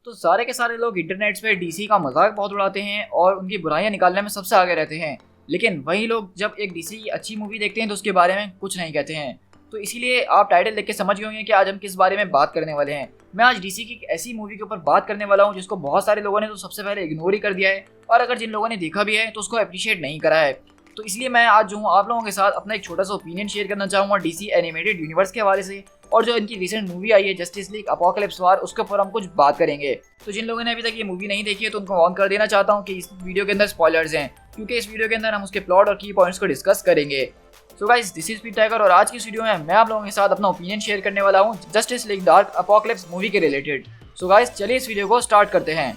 तो सारे के सारे लोग इंटरनेट पे डीसी का मजाक बहुत उड़ाते हैं और उनकी बुराइयां निकालने में सबसे आगे रहते हैं। लेकिन वही लोग जब एक डीसी की अच्छी मूवी देखते हैं तो उसके बारे में कुछ नहीं कहते हैं। तो इसीलिए आप टाइटल देख के समझ गए होंगे कि आज हम किस बारे में बात करने वाले हैं। मैं आज डीसी की एक ऐसी मूवी के ऊपर बात करने वाला हूँ जिसको बहुत सारे लोगों ने तो सबसे पहले इग्नोर ही कर दिया है, और अगर जिन लोगों ने देखा भी है तो उसको अप्रिशिएट नहीं करा है। तो इसलिए मैं आज जो हूँ आप लोगों के साथ अपना एक छोटा सा ओपिनियन शेयर करना चाहूँगा डीसी एनिमेटेड यूनिवर्स के हवाले से, और जो इनकी रिसेंट मूवी आई है जस्टिस लीग अपोकलिप्स वॉर, उसके ऊपर हम कुछ बात करेंगे। तो जिन लोगों ने अभी तक ये मूवी नहीं देखी है तो उनको ऑन कर देना चाहता हूँ कि इस वीडियो के अंदर स्पॉयलर्स हैं, क्योंकि इस वीडियो के अंदर हम उसके प्लॉट और की पॉइंट्स को डिस्कस करेंगे। सो गाइस, दिस इज पीट टाइगर और आज की इस वीडियो में मैं आप लोगों के साथ अपना ओपिनियन शेयर करने वाला हूँ justice league dark apocalypse movie के रिलेटेड। सो गाइस, चलिए इस वीडियो को स्टार्ट करते हैं।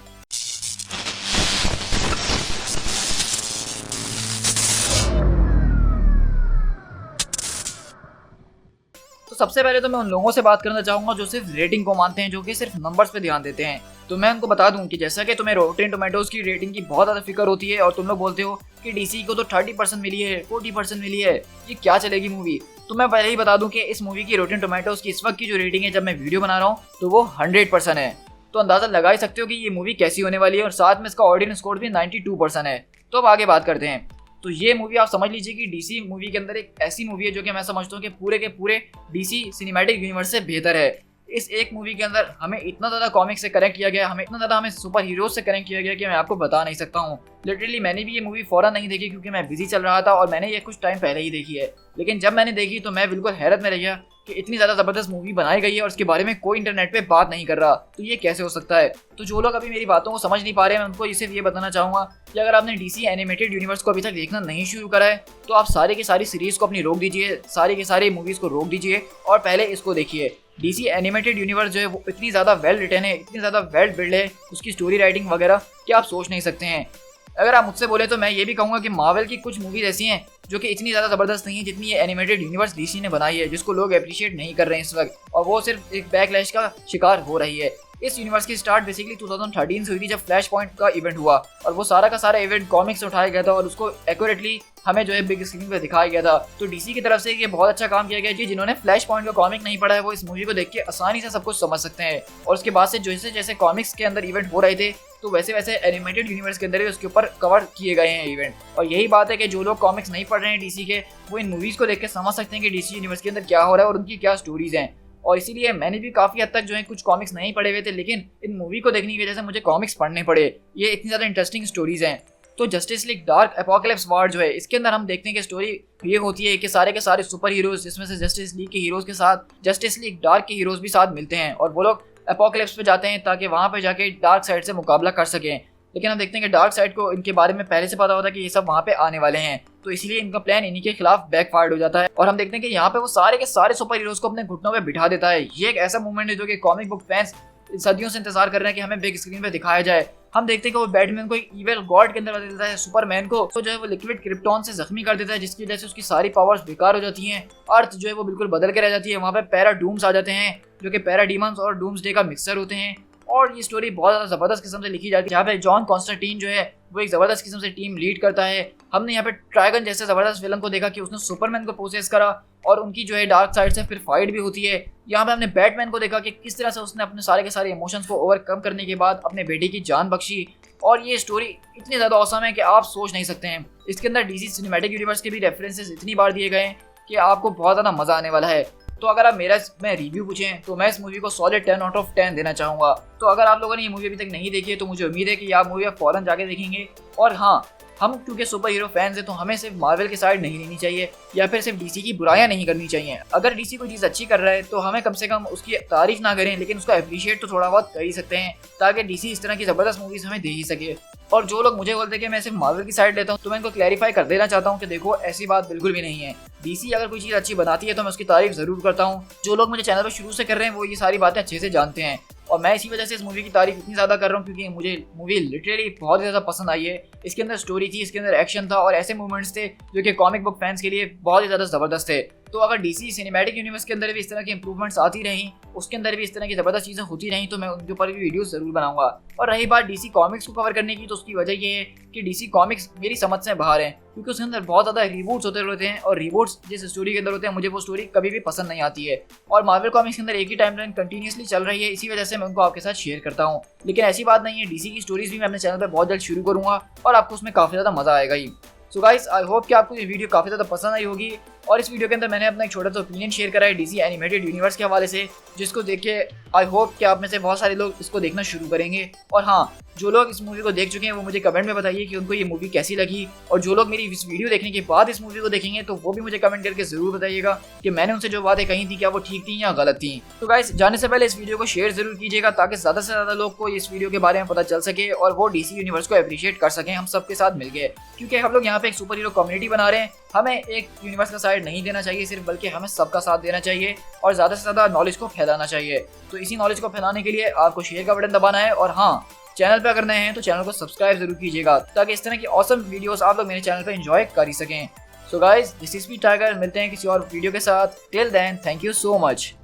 तो सबसे पहले तो मैं उन लोगों से बात करना चाहूंगा जो सिर्फ रेटिंग को मानते हैं, जो कि सिर्फ नंबर्स पे ध्यान देते हैं। तो मैं उनको बता दूं कि जैसा कि तुम्हें रॉटेन टोमेटोज की रेटिंग की बहुत ज़्यादा फिक्र होती है और तुम लोग बोलते हो कि डीसी को तो 30% मिली है, 40% मिली है, ये क्या चलेगी मूवी। तो मैं पहले ही बता दूं कि इस मूवी की रॉटेन टोमेटोज की इस वक्त की जो रेटिंग है जब मैं वीडियो बना रहा हूँ तो वो 100% है। तो अंदाजा लगा ही सकते हो कि ये मूवी कैसी होने वाली है, और साथ में इसका ऑडियंस स्कोर भी 92% है। तो अब आगे बात करते हैं। तो ये मूवी आप समझ लीजिए कि डीसी मूवी के अंदर एक ऐसी मूवी है जो कि मैं समझता हूँ कि पूरे के पूरे डीसी सिनेमैटिक यूनिवर्स से बेहतर है। इस एक मूवी के अंदर हमें इतना ज़्यादा कॉमिक से कनेक्ट किया गया, हमें सुपर हीरोज से कनेक्ट किया गया कि मैं आपको बता नहीं सकता हूँ। लिटरली मैंने भी ये मूवी फौरन नहीं देखी क्योंकि मैं बिजी चल रहा था और मैंने ये कुछ टाइम पहले ही देखी है। लेकिन जब मैंने देखी तो मैं बिल्कुल हैरत में रह गया कि इतनी ज़्यादा ज़बरदस्त मूवी बनाई गई है और उसके बारे में कोई इंटरनेट पे बात नहीं कर रहा। तो ये कैसे हो सकता है। तो जो लोग अभी मेरी बातों को समझ नहीं पा रहे हैं, मैं उनको सिर्फ ये बताना चाहूँगा कि अगर आपने डीसी एनिमेटेड यूनिवर्स को अभी तक देखना नहीं शुरू करा है तो आप सारी की सारी सीरीज़ को अपनी रोक दीजिए, सारी की सारी मूवीज़ को रोक दीजिए और पहले इसको देखिए। डीसी एनिमेटेड यूनिवर्स जो है वो इतनी ज़्यादा वेल रिटन है, इतनी ज़्यादा वेल बिल्ड है, उसकी स्टोरी राइटिंग वगैरह कि आप सोच नहीं सकते हैं। अगर आप मुझसे बोले तो मैं ये भी कहूँगा कि मार्वल की कुछ मूवीज ऐसी हैं जो कि इतनी ज़्यादा ज़बरदस्त नहीं है जितनी ये एनिमेटेड यूनिवर्स डीसी ने बनाई है, जिसको लोग अप्रिशिएट नहीं कर रहे हैं इस वक्त, और वो सिर्फ एक बैकलैश का शिकार हो रही है। इस यूनिवर्स की स्टार्ट बेसिकली 2013 से हुई थी जब फ्लैश पॉइंट का इवेंट हुआ, और वो सारा का सारा इवेंट कॉमिक्स से उठाया गया था और उसको एक्यूरेटली हमें जो है बिग स्क्रीन पे दिखाया गया था। तो डीसी की तरफ से ये बहुत अच्छा काम किया गया कि जिन्होंने फ्लैश पॉइंट का कॉमिक नहीं पढ़ा है वो इस मूवी को देख के आसानी से सब कुछ समझ सकते हैं। और उसके बाद से जैसे जैसे कॉमिक्स के अंदर इवेंट हो रहे थे तो वैसे वैसे एनिमेटेड यूनिवर्स के अंदर भी उसके ऊपर कवर किए गए हैं इवेंट। और यही बात है कि जो लोग कॉमिक्स नहीं पढ़ रहे हैं डीसी के, वो इन मूवीज़ को देख के समझ सकते हैं कि डीसी यूनिवर्स के अंदर क्या हो रहा है और उनकी क्या स्टोरीज हैं। और इसीलिए मैंने भी काफ़ी हद तक जो है कुछ कॉमिक्स नहीं पढ़े हुए थे, लेकिन इन मूवी को देखने की वजह से मुझे कॉमिक्स पढ़ने पड़े। ये इतनी ज़्यादा इंटरेस्टिंग स्टोरीज हैं। तो justice league dark apocalypse war जो है, इसके अंदर हम देखते हैं कि स्टोरी ये होती है कि सारे के सारे सुपर हीरोज, जिसमें से जस्टिस लीग के हीरोज के साथ जस्टिस लीग डार्क के हीरोज भी साथ मिलते हैं और वो लोग अपोकलिप्स पे जाते हैं ताकि वहाँ पे जाके डार्क साइड से मुकाबला कर सकें। लेकिन हम देखते हैं कि डार्क साइड को इनके बारे में पहले से पता होता है कि ये सब वहाँ पे आने वाले हैं, तो इसलिए इनका प्लान इन्हीं के खिलाफ बैकफायर्ड हो जाता है। और हम देखते हैं कि यहाँ पे वो सारे के सारे सुपर हीरोज को अपने घुटनों पे बिठा देता है। ये एक ऐसा मूवमेंट है जो कि कॉमिक बुक फैंस सदियों से इंतजार कर रहे हैं कि हमें बिग स्क्रीन पे दिखाया जाए। हम देखते हैं कि वो बैटमैन को इविल गॉड के अंदर बदल देता है, सुपरमैन को तो जो है वो लिक्विड क्रिप्टॉन से जख्मी कर देता है, जिसकी वजह से उसकी सारी पावर्स बेकार हो जाती हैं। अर्थ जो है वो बिल्कुल बदल के रह जाती है। वहाँ पे पैरा डूम्स आ जाते हैं जो कि पैरा डीमंस और डूम्स डे का मिक्सर होते हैं। और ये स्टोरी बहुत ज़्यादा ज़बरदस्त किस्म से लिखी जाती है, जहाँ पे जॉन कॉन्स्टेंटीन जो है वो एक ज़बरदस्त किस्म से टीम लीड करता है। हमने यहाँ पे ट्राइगन जैसे ज़बरदस्त विलन को देखा कि उसने सुपरमैन को प्रोसेस करा और उनकी जो है डार्क साइड से फिर फाइट भी होती है। यहाँ पे हमने बैटमैन को देखा कि किस तरह से उसने अपने सारे के सारे इमोशंस को ओवरकम करने के बाद अपने बेटे की जान बख्शी। और ये स्टोरी इतनी ज़्यादा औसम है कि आप सोच नहीं सकते हैं। इसके अंदर डीसी सिनेमैटिक यूनिवर्स के भी रेफरेंसेस इतनी बार दिए गए हैं कि आपको बहुत ज़्यादा मज़ा आने वाला है। तो अगर आप मेरा इसमें रिव्यू पूछें तो मैं इस मूवी को सॉलिड 10 आउट ऑफ 10 देना चाहूँगा। तो अगर आप लोगों ने ये मूवी अभी तक नहीं देखी है तो मुझे उम्मीद है कि आप मूवी फौरन जाके देखेंगे। और हाँ, हम क्योंकि सुपर हीरो फैंस हैं तो हमें सिर्फ मार्वल की साइड नहीं लेनी चाहिए या फिर सिर्फ डीसी की बुराइयां नहीं करनी चाहिए। अगर डीसी कोई चीज़ अच्छी कर रहा है तो हमें कम से कम उसकी तारीफ ना करें, लेकिन उसको अप्रिशिएट तो थोड़ा बहुत कर ही सकते हैं ताकि डीसी इस तरह की ज़बरदस्त मूवीज़ हमें दे ही सके। और जो लोग मुझे बोलते हैं कि मैं सिर्फ मार्वल की साइड लेता हूँ तो मैं इनको क्लैरिफाई कर देना चाहता हूँ कि देखो, ऐसी बात बिल्कुल भी नहीं है। डीसी अगर कोई चीज़ अच्छी बनाती है तो मैं उसकी तारीफ ज़रूर करता हूँ। जो लोग मुझे चैनल पर शुरू से कर रहे हैं वो ये सारी बातें अच्छे से जानते हैं, और मैं इसी वजह से इस मूवी की तारीफ इतनी ज़्यादा कर रहा हूँ क्योंकि मुझे मूवी लिटरली बहुत ज़्यादा पसंद आई है। इसके अंदर स्टोरी थी, इसके अंदर एक्शन था और ऐसे मूवमेंट्स थे जो कि कॉमिक बुक फैंस के लिए बहुत ही ज़्यादा ज़बरदस्त थे। तो अगर डीसी सिनेमैटिक यूनिवर्स के अंदर भी इस तरह की इंप्रूवमेंट्स आती रहीं, उसके अंदर भी इस तरह की ज़बरदस्त चीज़ें होती रहीं, तो मैं उनके ऊपर भी वीडियोस ज़रूर बनाऊंगा। और रही बात डीसी कॉमिक्स को कवर करने की, तो उसकी वजह ये है कि डीसी कॉमिक्स मेरी समझ से बाहर है, क्योंकि उसके अंदर बहुत ज़्यादा रिबूट्स होते रहते हैं, और रिबूट्स जिस स्टोरी के अंदर होते हैं मुझे वो स्टोरी कभी भी पसंद नहीं आती है। और मार्वल कॉमिक्स के अंदर एक ही टाइमलाइन कंटिन्यूसली चल रही है, इसी वजह से मैं उनको आपके साथ शेयर करता हूँ। लेकिन ऐसी बात नहीं है, डीसी की स्टोरीज भी मैं अपने चैनल पर बहुत जल्द शुरू करूँगा और आपको उसमें काफ़ी ज़्यादा मज़ा आएगा ही। सो गाइस, आई होप कि आपको ये वीडियो काफ़ी ज़्यादा पसंद आई होगी। और इस वीडियो के अंदर मैंने अपना एक छोटा सा ओपिनियन शेयर करा है डीसी एनिमेटेड यूनिवर्स के हवाले से, जिसको देख के आई होप कि आप में से बहुत सारे लोग इसको देखना शुरू करेंगे। और हाँ, जो लोग इस मूवी को देख चुके हैं वो मुझे कमेंट में बताइए कि उनको ये मूवी कैसी लगी, और जो लोग मेरी इस वीडियो देखने के बाद इस मूवी को देखेंगे तो वो भी मुझे कमेंट करके ज़रूर बताइएगा कि मैंने उनसे जो बातें कही थी क्या वो ठीक थी या गलत थी। तो गाइस, जाने से पहले इस वीडियो को शेयर जरूर कीजिएगा, ताकि ज़्यादा से ज़्यादा लोग को इस वीडियो के बारे में पता चल सके और वो डीसी यूनिवर्स को अप्रिशिएट कर सकें हम सबके साथ मिलकर। क्योंकि हम लोग यहाँ पे एक सुपर हीरो कम्युनिटी बना रहे हैं, हमें एक यूनिवर्स का साइड नहीं देना चाहिए सिर्फ, बल्कि हमें सबका साथ देना चाहिए और ज़्यादा से ज़्यादा नॉलेज को फैलाना चाहिए। तो इसी नॉलेज को फैलाने के लिए आपको शेयर का बटन दबाना है, और हाँ, चैनल पे अगर नए हैं तो चैनल को सब्सक्राइब जरूर कीजिएगा, ताकि इस तरह की ऑसम वीडियोस आप लोग मेरे चैनल पे एंजॉय कर ही सकें। So guys, this is me Tiger, मिलते हैं किसी और वीडियो के साथ। Till then, thank you so much.